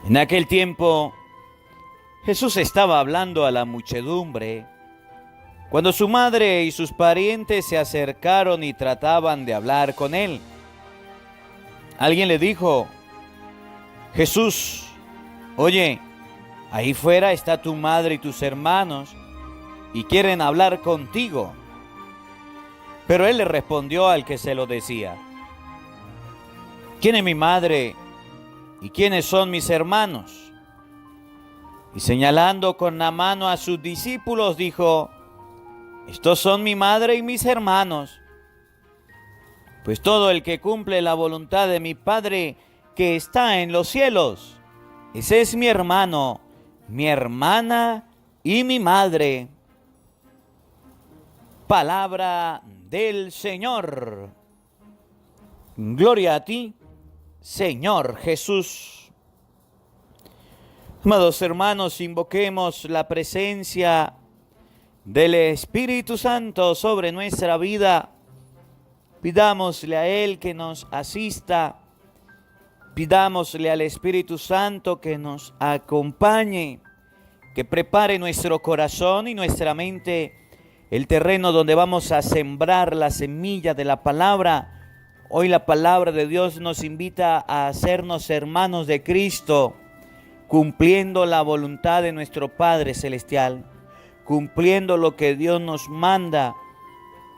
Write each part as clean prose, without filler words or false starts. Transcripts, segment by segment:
En aquel tiempo, Jesús estaba hablando a la muchedumbre, cuando su madre y sus parientes se acercaron y trataban de hablar con él. Alguien le dijo: Jesús, oye, ahí fuera está tu madre y tus hermanos y quieren hablar contigo. Pero él le respondió al que se lo decía: ¿quién es mi madre y quiénes son mis hermanos? Y señalando con la mano a sus discípulos dijo: estos son mi madre y mis hermanos. Pues todo el que cumple la voluntad de mi Padre que está en los cielos, ese es mi hermano, mi hermana y mi madre. Palabra del Señor. Gloria a ti, Señor Jesús. Amados hermanos, invoquemos la presencia del Espíritu Santo sobre nuestra vida. Pidámosle a Él que nos asista. Pidámosle al Espíritu Santo que nos acompañe, que prepare nuestro corazón y nuestra mente, el terreno donde vamos a sembrar la semilla de la palabra. Hoy la palabra de Dios nos invita a hacernos hermanos de Cristo, cumpliendo la voluntad de nuestro Padre Celestial, cumpliendo lo que Dios nos manda.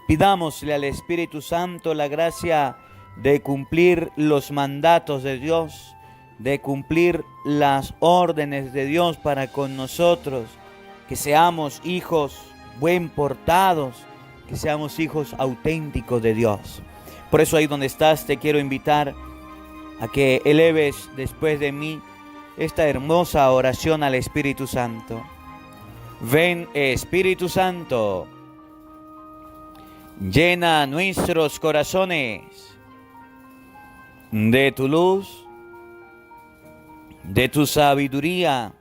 Pidámosle al Espíritu Santo la gracia de cumplir los mandatos de Dios, de cumplir las órdenes de Dios para con nosotros, que seamos hijos buen portados, que seamos hijos auténticos de Dios. Por eso ahí donde estás te quiero invitar a que eleves después de mí esta hermosa oración al Espíritu Santo. Ven, Espíritu Santo, llena nuestros corazones de tu luz, de tu sabiduría,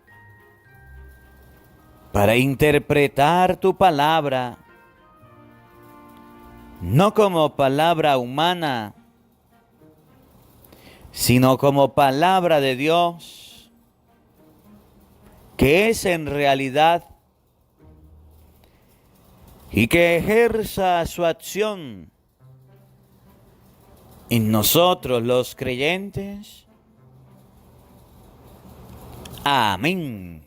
para interpretar tu palabra, no como palabra humana, sino como palabra de Dios, que es en realidad y que ejerza su acción en nosotros los creyentes. Amén.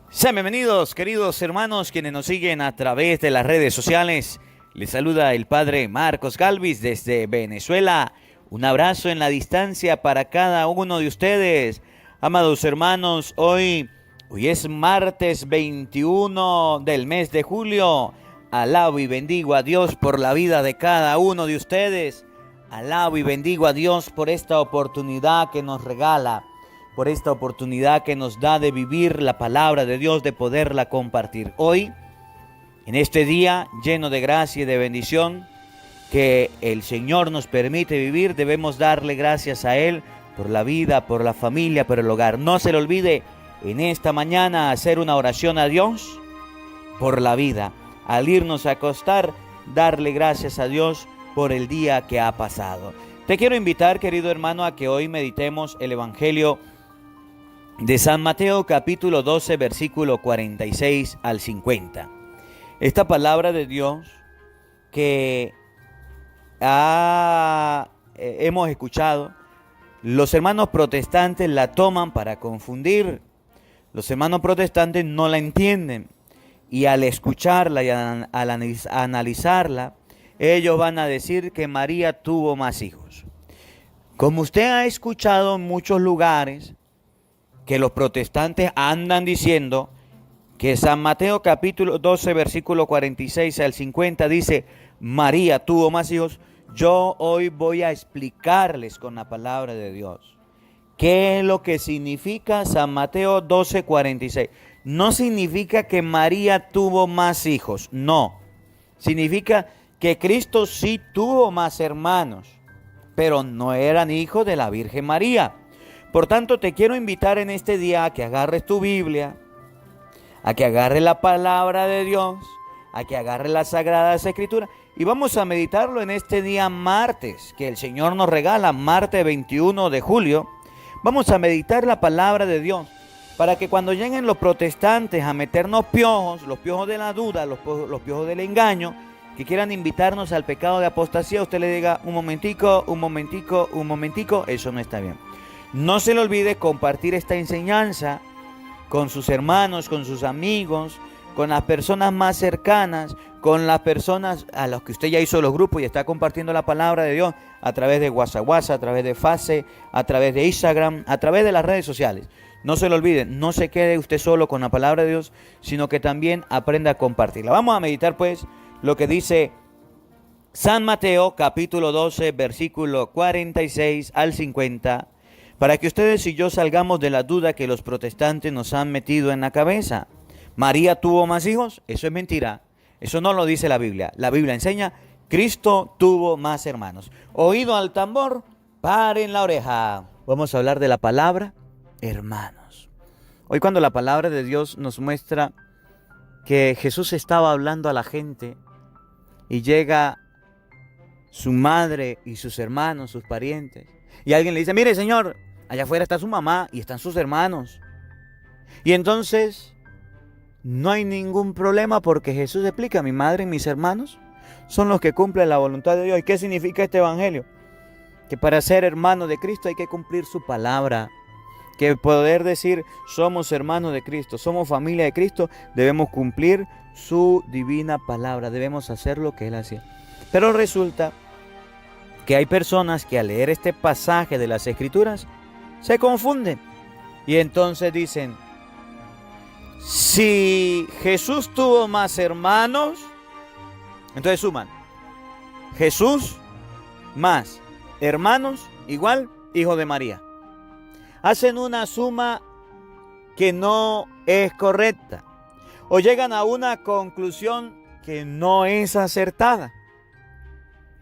Sean bienvenidos, queridos hermanos, quienes nos siguen a través de las redes sociales. Les saluda el Padre Marcos Galvis desde Venezuela. Un abrazo en la distancia para cada uno de ustedes. Amados hermanos, hoy es martes 21 del mes de julio. Alabo y bendigo a Dios por la vida de cada uno de ustedes. Alabo y bendigo a Dios por esta oportunidad que nos regala, por esta oportunidad que nos da de vivir la palabra de Dios, de poderla compartir. Hoy, en este día lleno de gracia y de bendición que el Señor nos permite vivir, debemos darle gracias a Él por la vida, por la familia, por el hogar. No se le olvide en esta mañana hacer una oración a Dios por la vida. Al irnos a acostar, darle gracias a Dios por el día que ha pasado. Te quiero invitar, querido hermano, a que hoy meditemos el Evangelio de San Mateo, capítulo 12, versículo 46 al 50. Esta palabra de Dios que hemos escuchado, los hermanos protestantes la toman para confundir. Los hermanos protestantes no la entienden. Y al escucharla y al analizarla, ellos van a decir que María tuvo más hijos. Como usted ha escuchado en muchos lugares, que los protestantes andan diciendo que San Mateo capítulo 12, versículo 46 al 50 dice, María tuvo más hijos. Yo hoy voy a explicarles con la palabra de Dios qué es lo que significa San Mateo 12, 46. No significa que María tuvo más hijos, no. Significa que Cristo sí tuvo más hermanos, pero no eran hijos de la Virgen María. Por tanto, te quiero invitar en este día a que agarres tu Biblia, a que agarres la palabra de Dios, a que agarres las Sagradas Escrituras y vamos a meditarlo en este día martes que el Señor nos regala, martes 21 de julio, Vamos a meditar la palabra de Dios para que cuando lleguen los protestantes a meternos piojos, los piojos de la duda, los piojos del engaño, que quieran invitarnos al pecado de apostasía, usted le diga un momentico, eso no está bien. No se le olvide compartir esta enseñanza con sus hermanos, con sus amigos, con las personas más cercanas, con las personas a las que usted ya hizo los grupos y está compartiendo la palabra de Dios a través de WhatsApp, a través de Face, a través de Instagram, a través de las redes sociales. No se lo olviden, no se quede usted solo con la palabra de Dios, sino que también aprenda a compartirla. Vamos a meditar pues lo que dice San Mateo capítulo 12, versículo 46 al 50, para que ustedes y yo salgamos de la duda que los protestantes nos han metido en la cabeza. ¿María tuvo más hijos? Eso es mentira. Eso no lo dice la Biblia. La Biblia enseña, Cristo tuvo más hermanos. Oído al tambor, paren la oreja. Vamos a hablar de la palabra hermanos. Hoy cuando la palabra de Dios nos muestra que Jesús estaba hablando a la gente y llega su madre y sus hermanos, sus parientes, y alguien le dice, mire señor, allá afuera está su mamá y están sus hermanos. Y entonces no hay ningún problema porque Jesús explica, mi madre y mis hermanos son los que cumplen la voluntad de Dios. ¿Y qué significa este evangelio? Que para ser hermano de Cristo hay que cumplir su palabra. Que poder decir somos hermanos de Cristo, somos familia de Cristo, debemos cumplir su divina palabra, debemos hacer lo que Él hacía. Pero resulta que hay personas que al leer este pasaje de las Escrituras se confunden y entonces dicen, si Jesús tuvo más hermanos, entonces suman, Jesús más hermanos igual hijo de María. Hacen una suma que no es correcta o llegan a una conclusión que no es acertada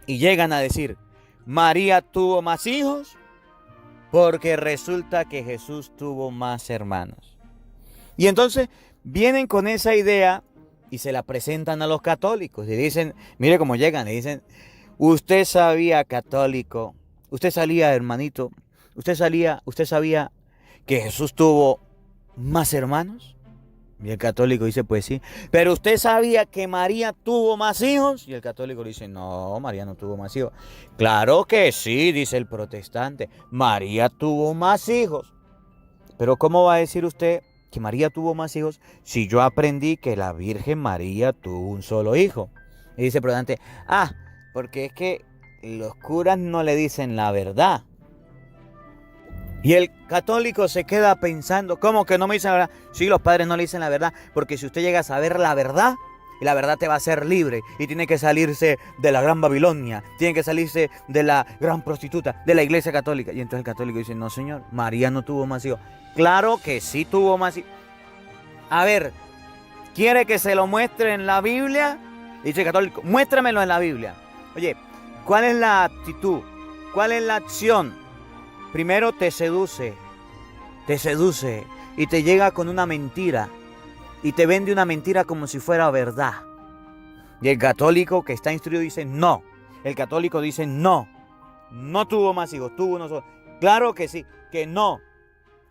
y llegan a decir, María tuvo más hijos porque resulta que Jesús tuvo más hermanos. Y entonces vienen con esa idea y se la presentan a los católicos y dicen, mire cómo llegan, y dicen, usted sabía católico, usted salía hermanito, usted sabía que Jesús tuvo más hermanos. Y el católico dice, pues sí, pero usted sabía que María tuvo más hijos. Y el católico dice, no, María no tuvo más hijos. Claro que sí, dice el protestante, María tuvo más hijos. Pero ¿cómo va a decir usted que María tuvo más hijos si yo aprendí que la Virgen María tuvo un solo hijo? Y dice el protestante, porque es que los curas no le dicen la verdad. Y el católico se queda pensando, ¿cómo que no me dicen la verdad? Sí, los padres no le dicen la verdad, porque si usted llega a saber la verdad, y la verdad te va a hacer libre, y tiene que salirse de la gran Babilonia, tiene que salirse de la gran prostituta, de la iglesia católica. Y entonces el católico dice, no señor, María no tuvo más hijos. Claro que sí tuvo más hijos. A ver, ¿quiere que se lo muestre en la Biblia? Dice el católico, muéstramelo en la Biblia. Oye, ¿cuál es la actitud? ¿Cuál es la acción? Primero te seduce y te llega con una mentira y te vende una mentira como si fuera verdad. Y el católico que está instruido dice no. El católico dice no tuvo más hijos, tuvo uno solo. Claro que sí, que no.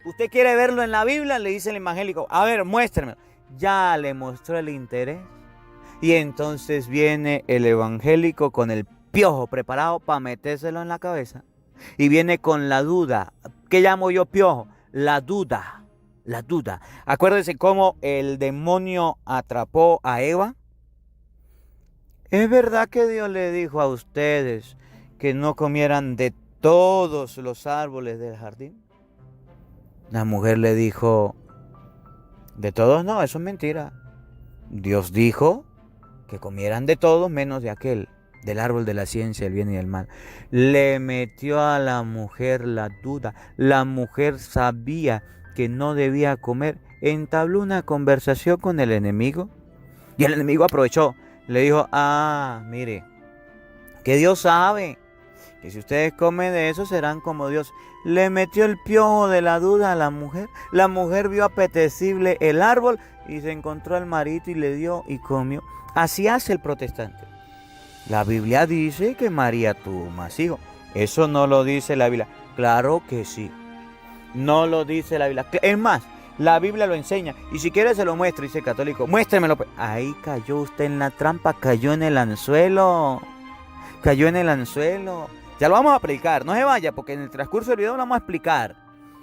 ¿Usted quiere verlo en la Biblia? Le dice el evangélico, a ver, muéstremelo. Ya le mostró el interés. Y entonces viene el evangélico con el piojo preparado para metérselo en la cabeza. Y viene con la duda. ¿Qué llamo yo piojo? La duda. Acuérdense cómo el demonio atrapó a Eva. ¿Es verdad que Dios le dijo a ustedes que no comieran de todos los árboles del jardín? La mujer le dijo, de todos no, eso es mentira. Dios dijo que comieran de todos menos de aquel, del árbol de la ciencia, el bien y el mal. Le metió a la mujer la duda. La mujer sabía que no debía comer. Entabló una conversación con el enemigo. Y el enemigo aprovechó. Le dijo, mire, que Dios sabe que si ustedes comen de eso serán como Dios. Le metió el piojo de la duda a la mujer. La mujer vio apetecible el árbol y se encontró al marito y le dio y comió. Así hace el protestante. La Biblia dice que María tuvo más hijos. Eso no lo dice la Biblia. Claro que sí. No lo dice la Biblia. Es más, la Biblia lo enseña. Y si quiere se lo muestro, dice el católico. Muéstremelo. Ahí cayó usted en la trampa, cayó en el anzuelo. Cayó en el anzuelo. Ya lo vamos a predicar. No se vaya, porque en el transcurso del video lo vamos a explicar.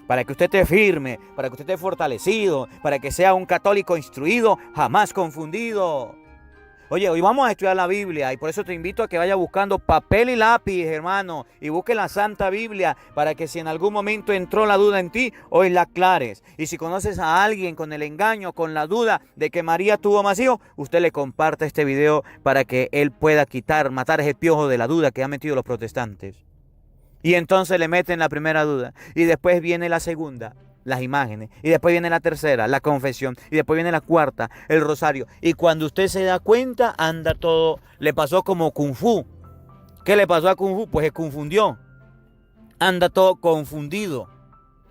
Para que usted esté firme, para que usted esté fortalecido, para que sea un católico instruido, jamás confundido. Oye, hoy vamos a estudiar la Biblia y por eso te invito a que vaya buscando papel y lápiz, hermano, y busque la Santa Biblia para que si en algún momento entró la duda en ti, hoy la aclares. Y si conoces a alguien con el engaño, con la duda de que María tuvo más hijos, usted le comparta este video para que él pueda matar ese piojo de la duda que han metido los protestantes. Y entonces le meten la primera duda y después viene la segunda, las imágenes, y después viene la tercera, la confesión, y después viene la cuarta, el rosario. Y cuando usted se da cuenta, anda todo, le pasó como Kung Fu. ¿Qué le pasó a Kung Fu? Pues se confundió. Anda todo confundido.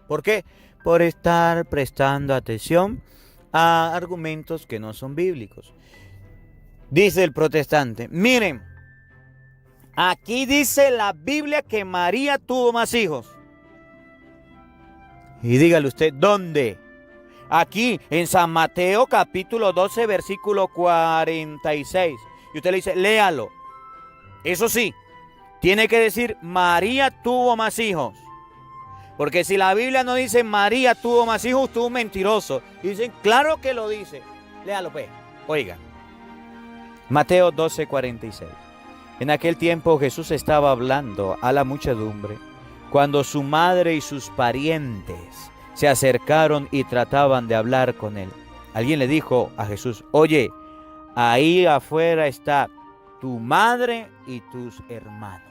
¿Por qué? Por estar prestando atención a argumentos que no son bíblicos. Dice el protestante, miren, aquí dice la Biblia que María tuvo más hijos. Y dígale usted, ¿dónde? Aquí, en San Mateo capítulo 12, versículo 46. Y usted le dice, léalo. Eso sí, tiene que decir, María tuvo más hijos. Porque si la Biblia no dice, María tuvo más hijos, tú un mentiroso. Y dicen, claro que lo dice. Léalo, pues. Oiga. Mateo 12, 46. En aquel tiempo Jesús estaba hablando a la muchedumbre, cuando su madre y sus parientes se acercaron y trataban de hablar con él. Alguien le dijo a Jesús, oye, ahí afuera está tu madre y tus hermanos.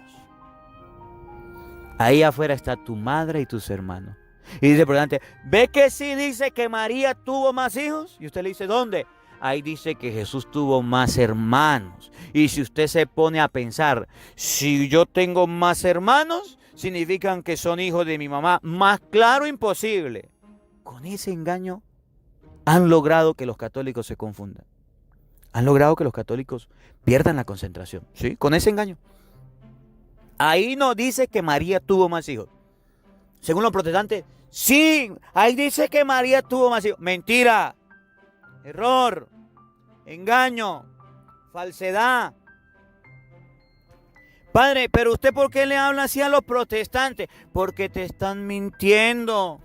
Ahí afuera está tu madre y tus hermanos. Y dice por delante, ¿ve que sí dice que María tuvo más hijos? Y usted le dice, ¿dónde? Ahí dice que Jesús tuvo más hermanos. Y si usted se pone a pensar, si yo tengo más hermanos, significan que son hijos de mi mamá. Más claro imposible. Con ese engaño han logrado que los católicos se confundan. Han logrado que los católicos pierdan la concentración. ¿Sí? Con ese engaño. Ahí no dice que María tuvo más hijos. Según los protestantes, sí, ahí dice que María tuvo más hijos. Mentira. Error. Engaño. Falsedad. Padre, pero usted ¿por qué le habla así a los protestantes? Porque te están mintiendo.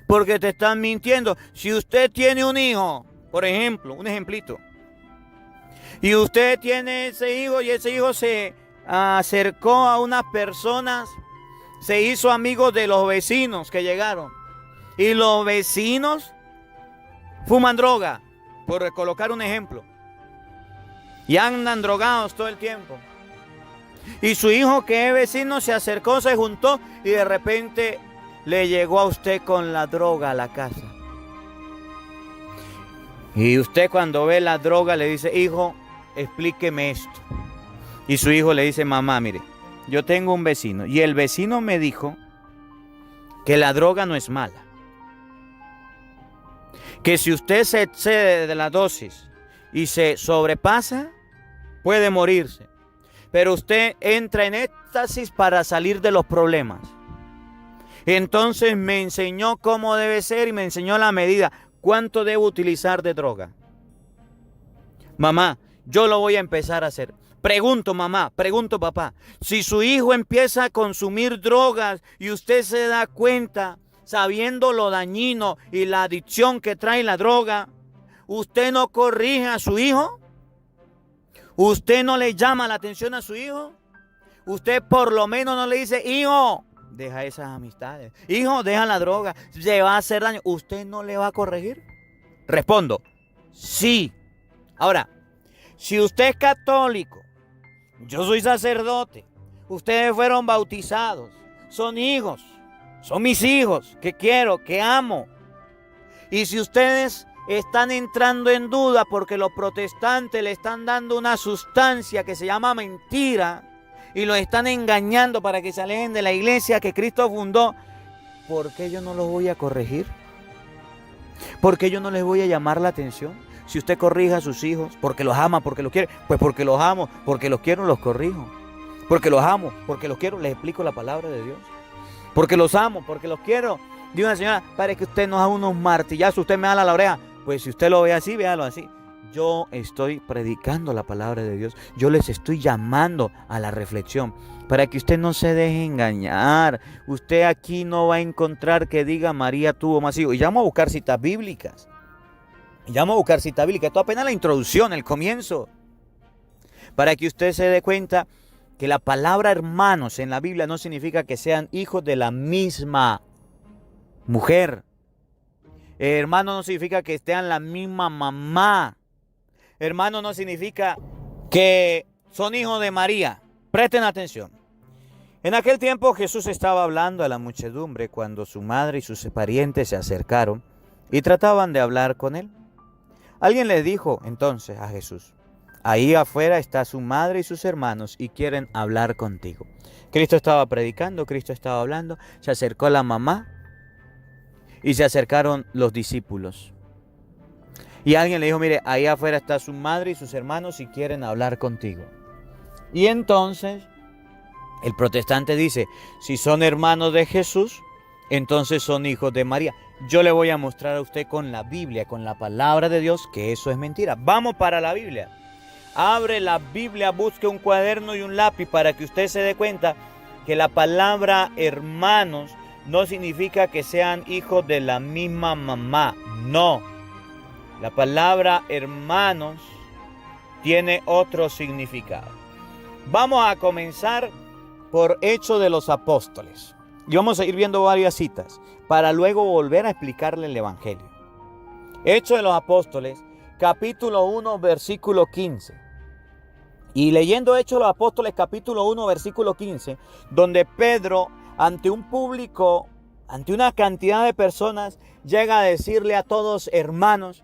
Porque te están mintiendo. Si usted tiene un hijo, por ejemplo, un ejemplito, y usted tiene ese hijo y ese hijo se acercó a unas personas, se hizo amigo de los vecinos que llegaron, y los vecinos fuman droga, por colocar un ejemplo, y andan drogados todo el tiempo. Y su hijo que es vecino se acercó, se juntó y de repente le llegó a usted con la droga a la casa. Y usted cuando ve la droga le dice, hijo, explíqueme esto. Y su hijo le dice, mamá, mire, yo tengo un vecino y el vecino me dijo que la droga no es mala. Que si usted se excede de la dosis y se sobrepasa, puede morirse. Pero usted entra en éxtasis para salir de los problemas. Entonces me enseñó cómo debe ser y me enseñó la medida. ¿Cuánto debo utilizar de droga? Mamá, yo lo voy a empezar a hacer. Pregunto, mamá, pregunto, papá. Si su hijo empieza a consumir drogas y usted se da cuenta, sabiendo lo dañino y la adicción que trae la droga, ¿usted no corrige a su hijo? ¿Usted no le llama la atención a su hijo? ¿Usted por lo menos no le dice, hijo, deja esas amistades, hijo, deja la droga, se va a hacer daño? ¿Usted no le va a corregir? Respondo, sí. Ahora, si usted es católico, yo soy sacerdote, ustedes fueron bautizados, son hijos, son mis hijos, que quiero, que amo. Y si ustedes están entrando en duda porque los protestantes le están dando una sustancia que se llama mentira y los están engañando para que se alejen de la iglesia que Cristo fundó, ¿por qué yo no los voy a corregir? ¿Por qué yo no les voy a llamar la atención? Si usted corrige a sus hijos porque los ama, porque los quiere, pues porque los amo, porque los quiero, los corrijo. Porque los amo, porque los quiero, les explico la palabra de Dios. porque los amo, porque los quiero. Dice una señora, para que usted nos haga unos martillazos, usted me da la oreja. Pues si usted lo ve así, véalo así. Yo estoy predicando la palabra de Dios. Yo les estoy llamando a la reflexión para que usted no se deje engañar. Usted aquí no va a encontrar que diga María tuvo más hijos. Y ya vamos a buscar citas bíblicas. Esto apenas la introducción, el comienzo. Para que usted se dé cuenta que la palabra hermanos en la Biblia no significa que sean hijos de la misma mujer. Hermano no significa que estén la misma mamá. Hermano no significa que son hijos de María. Presten atención. En aquel tiempo Jesús estaba hablando a la muchedumbre cuando su madre y sus parientes se acercaron y trataban de hablar con él. Alguien le dijo entonces a Jesús: ahí afuera está su madre y sus hermanos y quieren hablar contigo. Cristo estaba predicando, Cristo estaba hablando, se acercó la mamá y se acercaron los discípulos. Y alguien le dijo: mire, ahí afuera está su madre y sus hermanos y quieren hablar contigo. Y entonces el protestante dice: si son hermanos de Jesús, entonces son hijos de María. Yo le voy a mostrar a usted con la Biblia, con la palabra de Dios, que eso es mentira. Vamos para la Biblia. Abre la Biblia, busque un cuaderno y un lápiz para que usted se dé cuenta que la palabra hermanos no significa que sean hijos de la misma mamá. No. La palabra hermanos tiene otro significado. Vamos a comenzar por Hechos de los Apóstoles. Y vamos a ir viendo varias citas para luego volver a explicarle el Evangelio. Hechos de los Apóstoles, capítulo 1, versículo 15. Y leyendo Hechos de los Apóstoles, capítulo 1, versículo 15, donde Pedro, ante un público, ante una cantidad de personas, llega a decirle a todos: hermanos,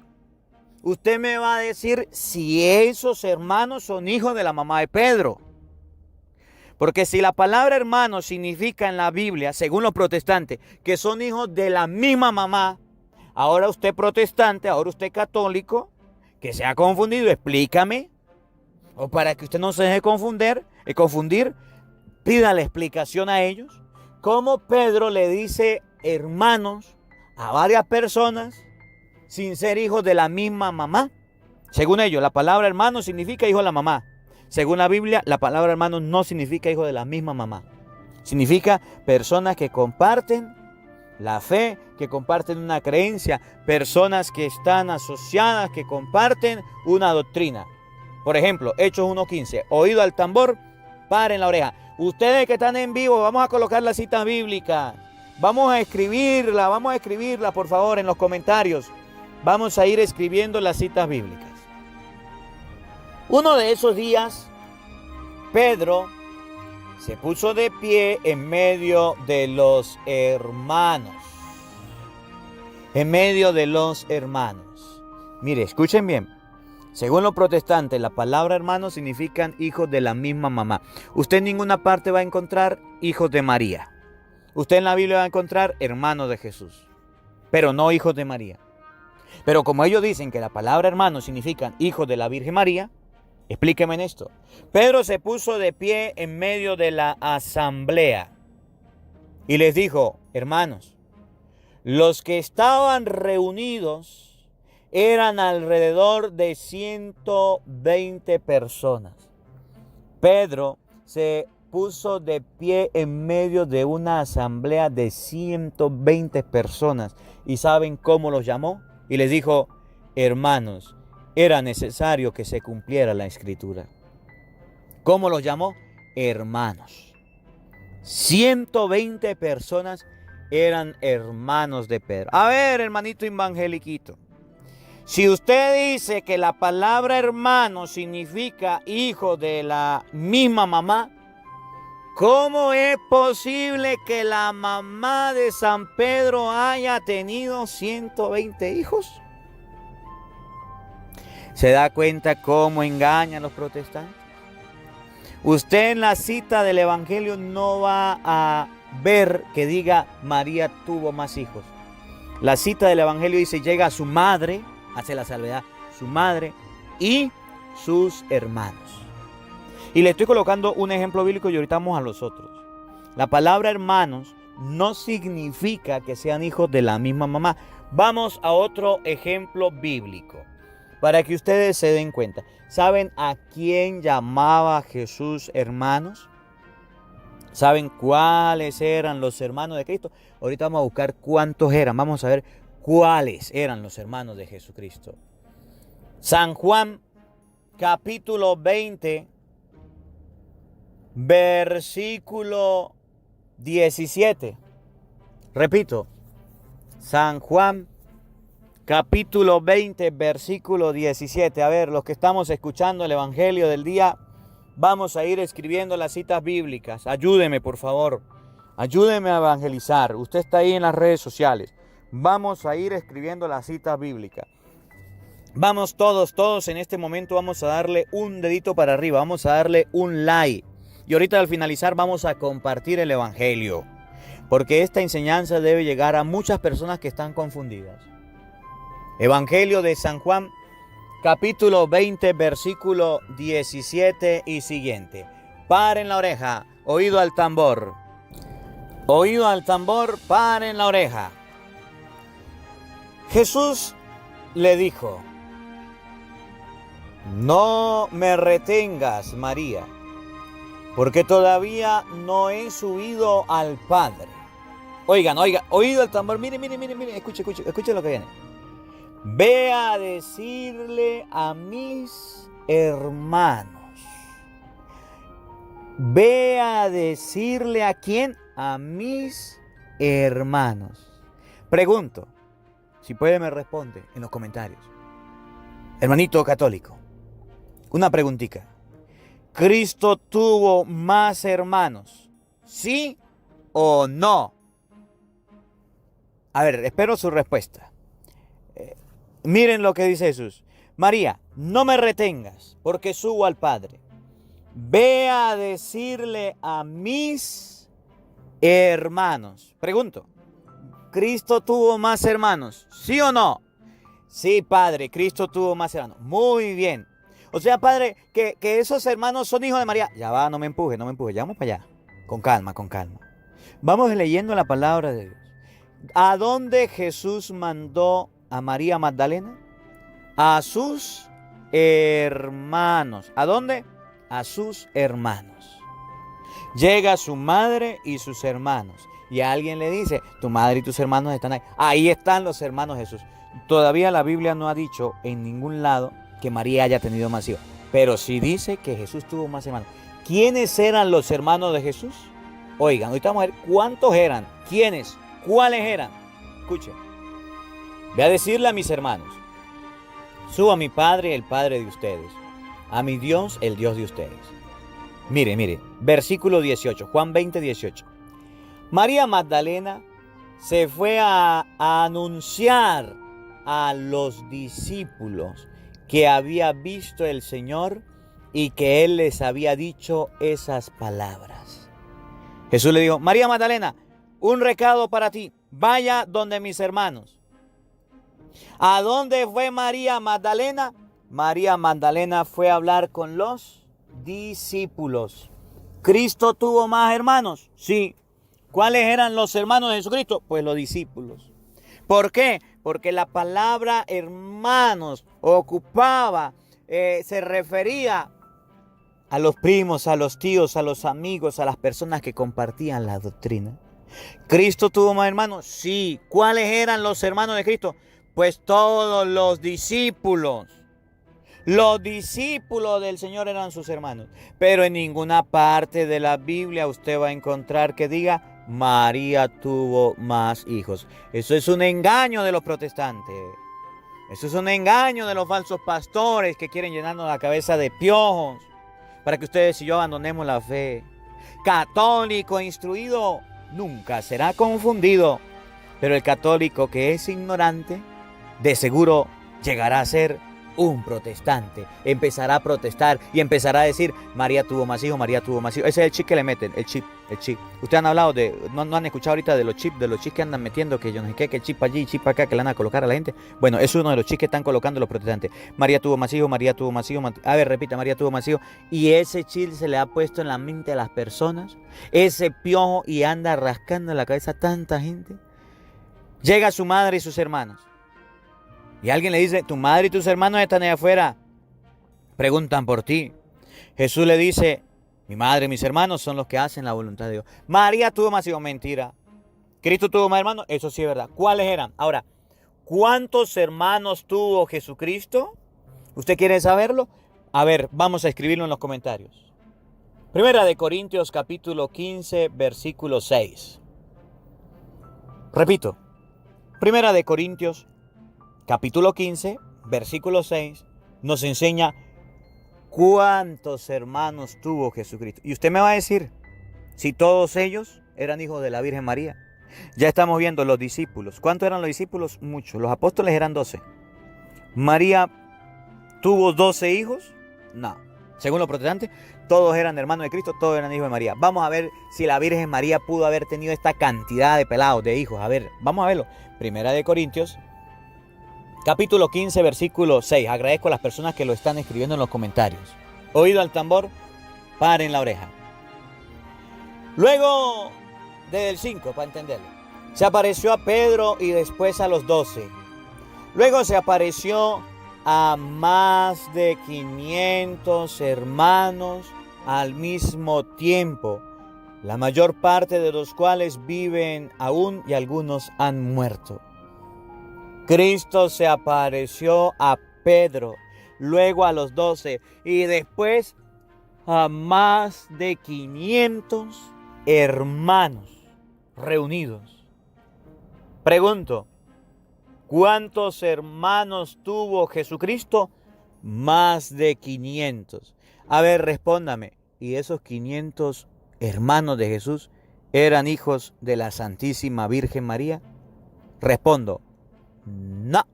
usted me va a decir si esos hermanos son hijos de la mamá de Pedro. Porque si la palabra hermano significa en la Biblia, según los protestantes, que son hijos de la misma mamá, ahora usted protestante, ahora usted católico, que se ha confundido, explícame. O para que usted no se deje confundir, pida la explicación a ellos. Cómo Pedro le dice hermanos a varias personas sin ser hijos de la misma mamá. Según ellos, la palabra hermano significa hijo de la mamá. Según la Biblia, la palabra hermano no significa hijo de la misma mamá. Significa personas que comparten la fe, que comparten una creencia, personas que están asociadas, que comparten una doctrina. Por ejemplo, Hechos 1:15, oído al tambor, paren la oreja. Ustedes que están en vivo, vamos a colocar la cita bíblica. Vamos a escribirla, por favor, en los comentarios. Vamos a ir escribiendo las citas bíblicas. Uno de esos días, Pedro se puso de pie en medio de los hermanos. En medio de los hermanos. Mire, escuchen bien. Según los protestantes, la palabra hermano significan hijos de la misma mamá. Usted en ninguna parte va a encontrar hijos de María. Usted en la Biblia va a encontrar hermanos de Jesús, pero no hijos de María. Pero como ellos dicen que la palabra hermano significan hijos de la Virgen María, explíqueme en esto. Pedro se puso de pie en medio de la asamblea y les dijo: hermanos, los que estaban reunidos eran alrededor de 120 personas. Pedro se puso de pie en medio de una asamblea de 120 personas. ¿Y saben cómo los llamó? Y les dijo: hermanos, era necesario que se cumpliera la escritura. ¿Cómo los llamó? Hermanos. 120 personas eran hermanos de Pedro. A ver, hermanito evangeliquito, si usted dice que la palabra hermano significa hijo de la misma mamá, ¿cómo es posible que la mamá de San Pedro haya tenido 120 hijos? ¿Se da cuenta cómo engañan los protestantes? Usted en la cita del Evangelio no va a ver que diga María tuvo más hijos. La cita del Evangelio dice: llega a su madre, hace la salvedad, su madre y sus hermanos. Y le estoy colocando un ejemplo bíblico y ahorita vamos a los otros. La palabra hermanos no significa que sean hijos de la misma mamá. Vamos a otro ejemplo bíblico para que ustedes se den cuenta. ¿Saben a quién llamaba Jesús hermanos? ¿Saben cuáles eran los hermanos de Cristo? Ahorita vamos a buscar cuántos eran. Vamos a ver cuáles eran los hermanos de Jesucristo. San Juan, capítulo 20, versículo 17. Repito, San Juan, capítulo 20, versículo 17. A ver, los que estamos escuchando el Evangelio del día, vamos a ir escribiendo las citas bíblicas. Ayúdeme, por favor. Ayúdeme a evangelizar. Usted está ahí en las redes sociales. Vamos a ir escribiendo las citas bíblicas. Vamos todos en este momento vamos a darle un dedito para arriba. Vamos a darle un like. Y ahorita al finalizar vamos a compartir el Evangelio. Porque esta enseñanza debe llegar a muchas personas que están confundidas. Evangelio de San Juan, capítulo 20, versículo 17 y siguiente. Paren la oreja, oído al tambor. Oído al tambor, paren la oreja. Jesús le dijo: no me retengas, María, porque todavía no he subido al Padre. Oigan, oído al tambor, miren, escuche lo que viene. Ve a decirle a mis hermanos. Ve a decirle a quién, a mis hermanos. Pregunto, si puede me responde en los comentarios. Hermanito católico, una preguntita. ¿Cristo tuvo más hermanos? ¿Sí o no? A ver, espero su respuesta. Miren lo que dice Jesús. María, no me retengas, porque subo al Padre. Ve a decirle a mis hermanos. Pregunto, ¿Cristo tuvo más hermanos? ¿Sí o no? Sí, Padre, Cristo tuvo más hermanos. Muy bien. O sea, Padre, que esos hermanos son hijos de María. Ya va, no me empuje. Ya vamos para allá. Con calma. Vamos leyendo la palabra de Dios. ¿A dónde Jesús mandó a María Magdalena? A sus hermanos. ¿A dónde? A sus hermanos. Llega su madre y sus hermanos. Y a alguien le dice: tu madre y tus hermanos están ahí. Ahí están los hermanos de Jesús. Todavía la Biblia no ha dicho en ningún lado que María haya tenido más hijos. Pero sí dice que Jesús tuvo más hermanos. ¿Quiénes eran los hermanos de Jesús? Oigan, ahorita vamos a ver cuántos eran. ¿Quiénes? ¿Cuáles eran? Escuchen. Ve a decirle a mis hermanos: subo a mi Padre, el Padre de ustedes, a mi Dios, el Dios de ustedes. Mire, versículo 18, Juan 20, 18. María Magdalena se fue a anunciar a los discípulos que había visto el Señor y que Él les había dicho esas palabras. Jesús le dijo: María Magdalena, un recado para ti. Vaya donde mis hermanos. ¿A dónde fue María Magdalena? María Magdalena fue a hablar con los discípulos. ¿Cristo tuvo más hermanos? Sí. ¿Cuáles eran los hermanos de Jesucristo? Pues los discípulos. ¿Por qué? Porque la palabra hermanos ocupaba, se refería a los primos, a los tíos, a los amigos, a las personas que compartían la doctrina. ¿Cristo tuvo más hermanos? Sí. ¿Cuáles eran los hermanos de Cristo? Pues todos los discípulos. Los discípulos del Señor eran sus hermanos. Pero en ninguna parte de la Biblia usted va a encontrar que diga: María tuvo más hijos. Eso es un engaño de los protestantes. Eso es un engaño de los falsos pastores que quieren llenarnos la cabeza de piojos para que ustedes y yo abandonemos la fe. Católico instruido nunca será confundido, pero el católico que es ignorante de seguro llegará a ser un protestante empezará a protestar y empezará a decir, María tuvo más hijos, María tuvo más hijos. Ese es el chip que le meten, el chip. Ustedes han hablado no han escuchado ahorita de los chips que andan metiendo, que yo no sé qué, que el chip allí, chip acá, que le van a colocar a la gente. Bueno, es uno de los chips que están colocando los protestantes. María tuvo más hijos, María tuvo más hijos. A ver, repita, María tuvo más hijos. Y ese chip se le ha puesto en la mente a las personas, ese piojo, y anda rascando la cabeza a tanta gente. Llega su madre y sus hermanos. Y alguien le dice, tu madre y tus hermanos están allá afuera, preguntan por ti. Jesús le dice, mi madre y mis hermanos son los que hacen la voluntad de Dios. María tuvo más hijos, mentira. Cristo tuvo más hermanos, eso sí es verdad. ¿Cuáles eran? Ahora, ¿cuántos hermanos tuvo Jesucristo? ¿Usted quiere saberlo? A ver, vamos a escribirlo en los comentarios. Primera de Corintios capítulo 15, versículo 6. Repito, Primera de Corintios capítulo 15, versículo 6, nos enseña cuántos hermanos tuvo Jesucristo. Y usted me va a decir, si todos ellos eran hijos de la Virgen María. Ya estamos viendo los discípulos. ¿Cuántos eran los discípulos? Muchos. Los apóstoles eran 12. ¿María tuvo 12 hijos? No. Según los protestantes, todos eran hermanos de Cristo, todos eran hijos de María. Vamos a ver si la Virgen María pudo haber tenido esta cantidad de pelados, de hijos. A ver, vamos a verlo. Primera de Corintios capítulo 15, versículo 6. Agradezco a las personas que lo están escribiendo en los comentarios. Oído al tambor, paren la oreja. Luego, desde el 5, para entenderlo, se apareció a Pedro y después a los 12. Luego se apareció a más de 500 hermanos al mismo tiempo, la mayor parte de los cuales viven aún y algunos han muerto. Cristo se apareció a Pedro, luego a los 12 y después a más de 500 hermanos reunidos. Pregunto, ¿cuántos hermanos tuvo Jesucristo? Más de 500. A ver, respóndame, ¿y esos 500 hermanos de Jesús eran hijos de la Santísima Virgen María? Respondo, no.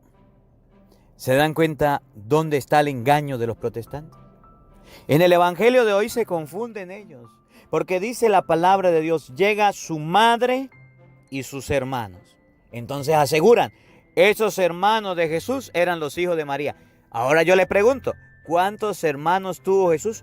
¿Se dan cuenta dónde está el engaño de los protestantes? En el evangelio de hoy se confunden ellos, porque dice la palabra de Dios, llega su madre y sus hermanos. Entonces aseguran, esos hermanos de Jesús eran los hijos de María. Ahora yo les pregunto, ¿cuántos hermanos tuvo Jesús?